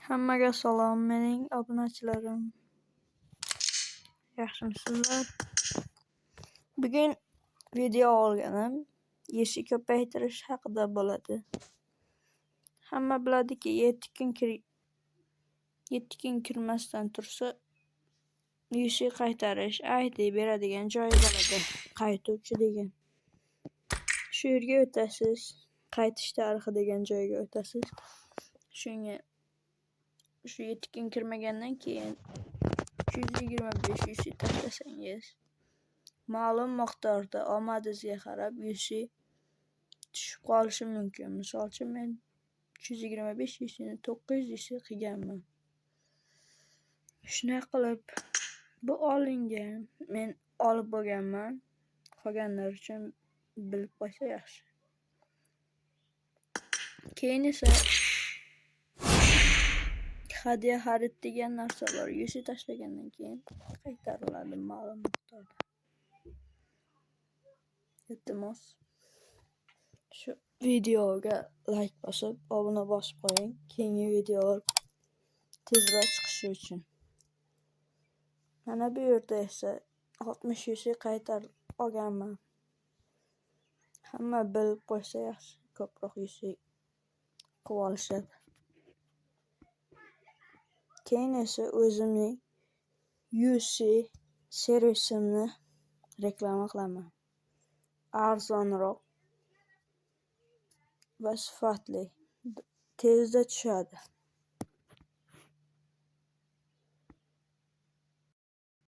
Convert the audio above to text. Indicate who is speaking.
Speaker 1: Hammaga salom, mening obunachilarim. Yaxshimisizlar? Bugun video olganim yeshi ko'paytirish haqida bo'ladi. Hamma biladiki, 7 kun kirmasdan tursa, yeshi qaytarish, ID beradigan joyi bo'ladi. Qaytuvchi degan. Shu yerga o'tasiz. Qaytish tarixi degan joyga o'tasiz. Shunga shu 7 kun kirmagandan keyin 225 yusi tashlasangiz, ma'lum miqdorda omadingizga qarab yusi tushib qolishi mumkin. Misol uchun, men 225 yusini 900 yusi qilganman. Shunday qilib, bu olingan. Men olib bo'lganman. Qolganlar uchun bilib qo'ysa yaxshi. Keyin esa hadya xarid degan narsa bor. Yusi tashlagandan keyin qaytariladi ma'lum miqdorda. Iltimos, shu videoga like bosib, obuna bosib qo'ying. Keyingi videolar tezroq chiqishi uchun. Mana bu yerda esa 60 yusi qaytarib olganman. Hamma bilib qo'ysa yaxshi, ko'proq yusi qilib olishadi. Keyin esa o'zimning UC servisimni reklama qilaman. Arzonroq va sifatli, tezda tushadi.